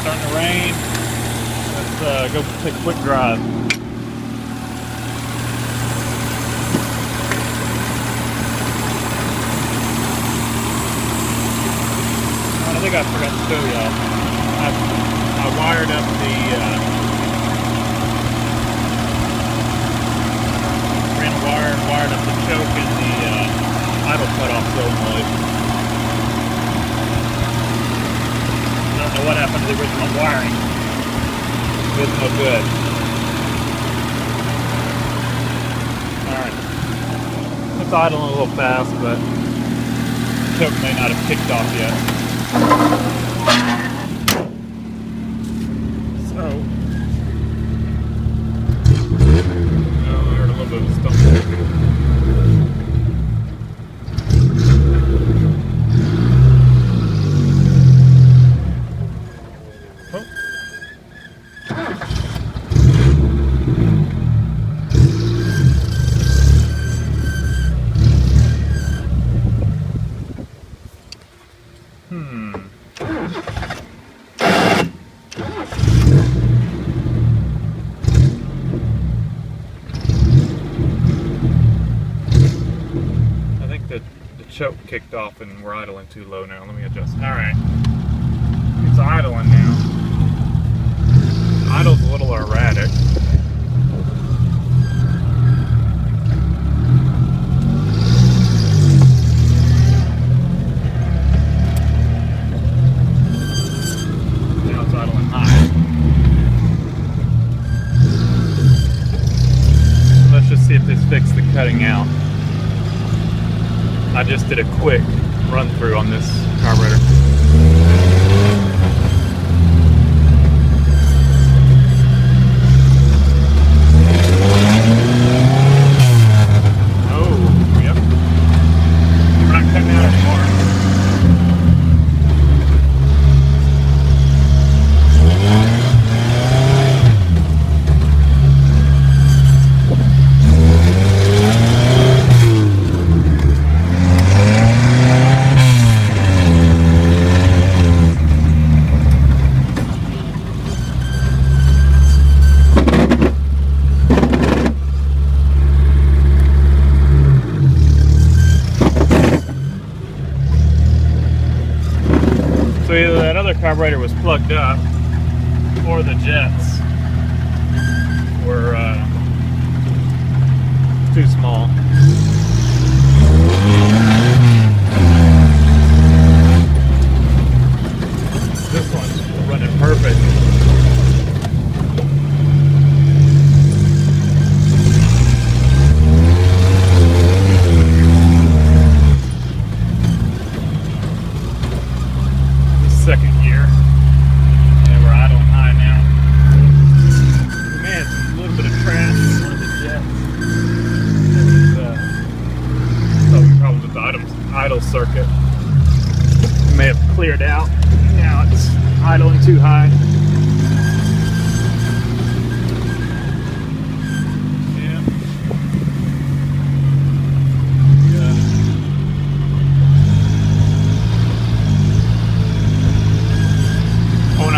starting to rain. Let's go take a quick drive. I think I forgot to show y'all. I wired up the ran a wire and wired up the choke and the idle cutoff solenoid. I don't know what happened to the original wiring. It's no good. Alright. It's idling a little fast, but the choke may not have kicked off yet. So, I heard a little bit of a stumble. Choke kicked off and we're idling too low now. Let me adjust. Alright. It's idling now. Idle's a little erratic. Now it's idling high. Let's just see if this fixed the cutting out. I just did a quick run through on this carburetor. Oh, yep. We're not cutting out anymore. So either that other carburetor was plugged up, or the jets were too small. This one's running perfect. Second gear, and we're idling high now. We may have a little bit of trash in one of the jets. Some problems with the idle circuit. We may have cleared out. Now it's idling too high.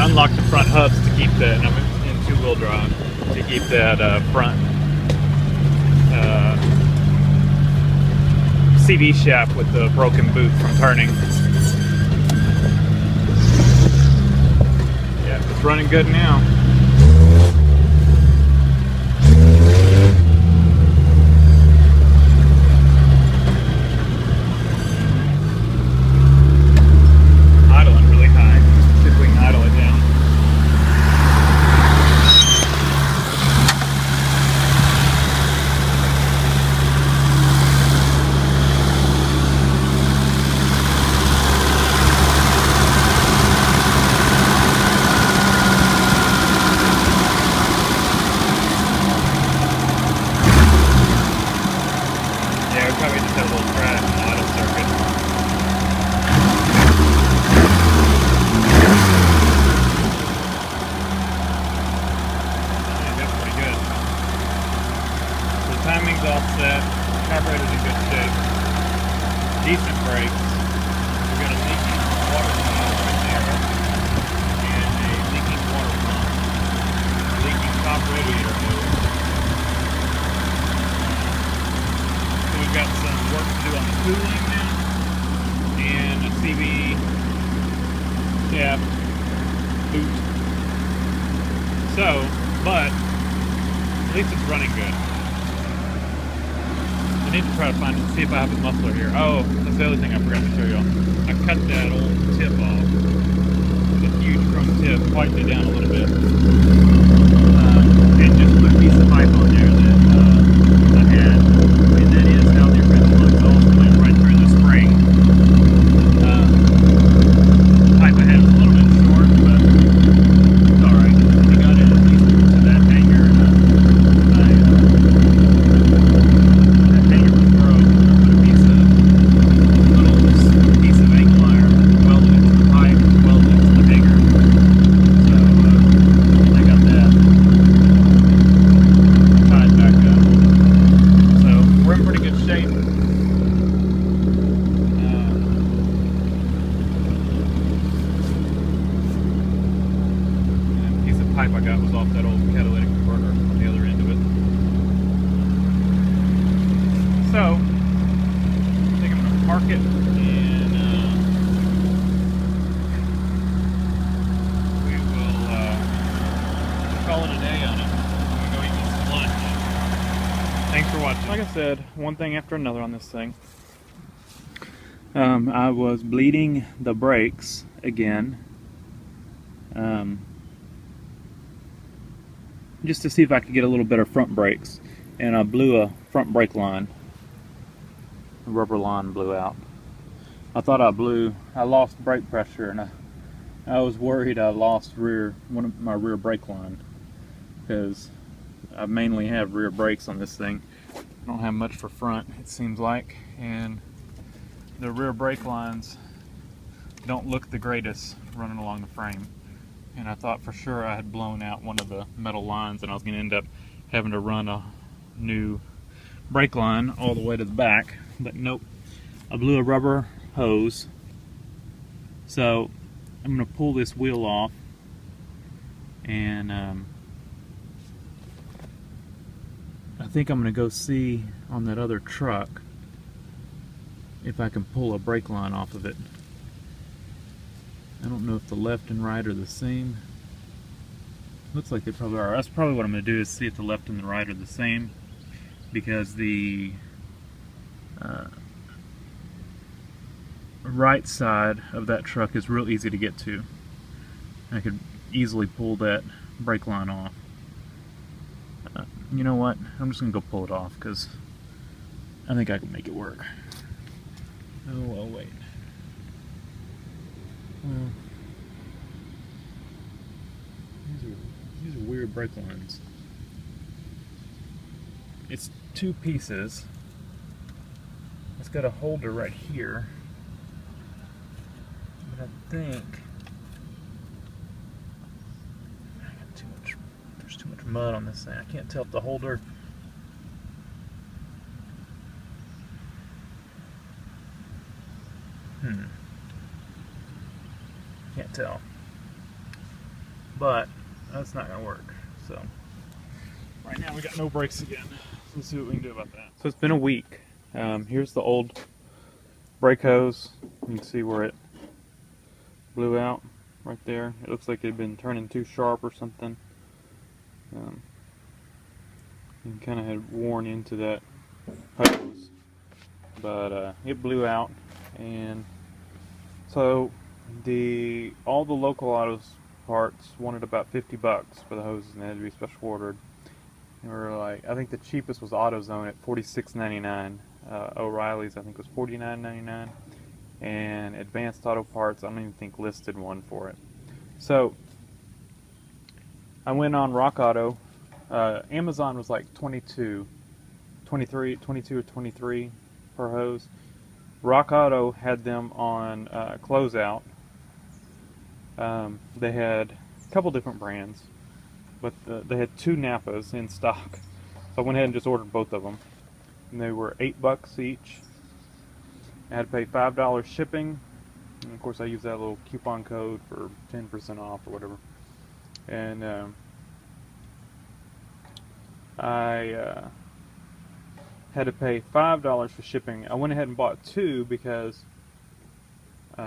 Unlock the front hubs to keep that, and I'm in two-wheel drive, to keep that front CV shaft with the broken boot from turning. Yeah, it's running good now. Idling really high. See if we can idle it down. Probably just had a little crash in the idle circuit. That's pretty good. The timing's all set. The carburetor's in good shape. Decent brakes. We've got a leaky water seal right there. And a leaky cooling now, and a CV shaft boot. So, but at least it's running good. I need to try to see if I have a muffler here. Oh, that's the other thing I forgot to show y'all. I cut that old tip off. The huge chrome tip, whitened it down a little bit. And just put a piece of pipe on there that I had. And that is how the original exhaust went right through the spring. The pipe I had was a little bit short, but it's alright. I got it at least to that hanger, and that hanger was broke. I put a little piece of angle iron welded into the pipe, welded into the hanger. So I got that tied back up. So we're in pretty good shape. And the piece of pipe I got was off that old catalytic converter on the other end of it. So I think I'm going to park it and we will call it a day on it. I'm going to go eat some lunch. Thanks for watching. Like I said, one thing after another on this thing. I was bleeding the brakes again. Just to see if I could get a little better front brakes. And I blew a front brake line. The rubber line blew out. I thought I lost brake pressure, and I was worried I lost one of my rear brake line, because I mainly have rear brakes on this thing. I don't have much for front, it seems like, and the rear brake lines don't look the greatest running along the frame. And I thought for sure I had blown out one of the metal lines, and I was going to end up having to run a new brake line all the way to the back. But nope, I blew a rubber hose. So I'm going to pull this wheel off, and I think I'm going to go see on that other truck if I can pull a brake line off of it. I don't know if the left and right are the same. Looks like they probably are. That's probably what I'm going to do, is see if the left and the right are the same, because the right side of that truck is real easy to get to. I could easily pull that brake line off. You know what? I'm just going to go pull it off, because I think I can make it work. Oh, well, wait. Well, these are weird brake lines. It's two pieces. It's got a holder right here. But I think there's too much mud on this thing. I can't tell if the holder can't tell. But that's not gonna work. So right now we got no brakes again. Let's see what we can do about that. So it's been a week. Here's the old brake hose. You can see where it blew out right there. It looks like it had been turning too sharp or something. And kind of had worn into that hose, but it blew out. And so all the local autos parts wanted about 50 bucks for the hoses, and they had to be special ordered. And we were like, I think the cheapest was AutoZone at $46.99. O'Reilly's I think was $49.99, and Advanced Auto Parts I don't even think listed one for it. So I went on Rock Auto. Amazon was like 22 or 23 per hose. Rock Auto had them on closeout. They had a couple different brands, but they had two Napas in stock. So I went ahead and just ordered both of them, and they were $8 each. I had to pay $5 shipping, and of course I used that little coupon code for 10% off or whatever. And I had to pay $5 for shipping. I went ahead and bought two because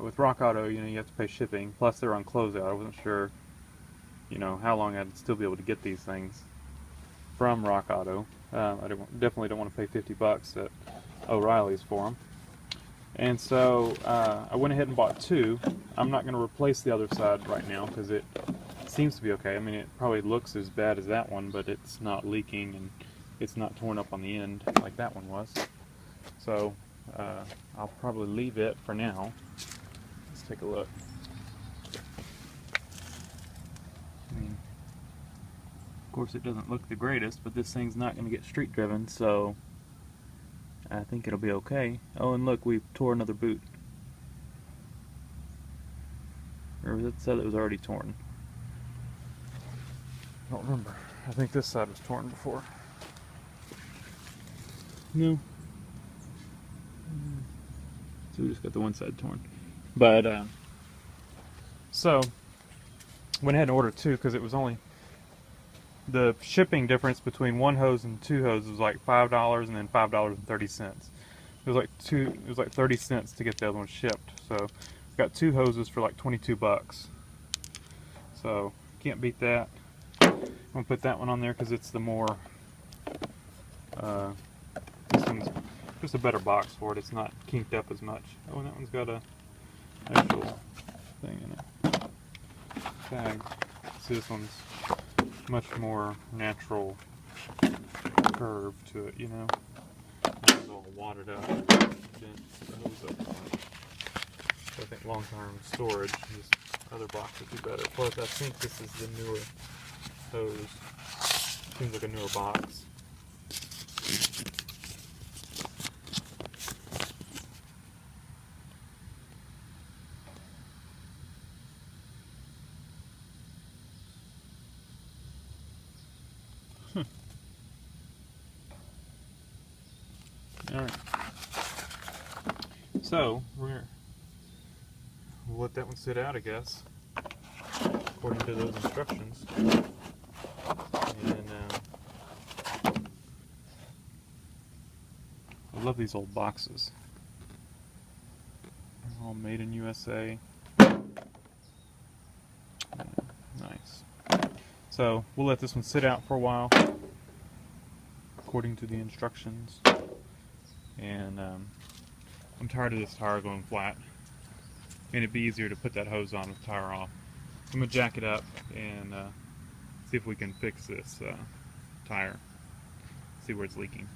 with Rock Auto, you know, you have to pay shipping. Plus, they're on closeout. I wasn't sure, you know, how long I'd still be able to get these things from Rock Auto. Definitely don't want to pay $50 at O'Reilly's for them. And so I went ahead and bought two. I'm not going to replace the other side right now because it seems to be okay. I mean, it probably looks as bad as that one, but it's not leaking and it's not torn up on the end like that one was. So I'll probably leave it for now. Let's take a look. I mean, of course it doesn't look the greatest, but this thing's not going to get street driven, so I think it'll be okay. Oh, and look, we tore another boot. Or it said it was already torn. I don't remember. I think this side was torn before. No. So we just got the one side torn. But, so, went ahead and ordered two because it was only, the shipping difference between one hose and two hoses was like $5 and then $5.30. It was like 30 cents to get the other one shipped. So, got two hoses for like $22. So, can't beat that. I'm going to put that one on there because it's the more, this one's just a better box for it. It's not kinked up as much. Oh, and that one's got a actual thing in it. Tag. See, this one's much more natural curve to it, you know. It's all wadded up. So I think long-term storage, this other box would be better. Plus, I think this is the newer hose. Seems like a newer box. Alright. So, we'll let that one sit out, I guess, according to those instructions. And I love these old boxes. They're all made in USA. Nice. So, we'll let this one sit out for a while, according to the instructions. And I'm tired of this tire going flat, and it'd be easier to put that hose on with the tire off. I'm going to jack it up and see if we can fix this tire, see where it's leaking.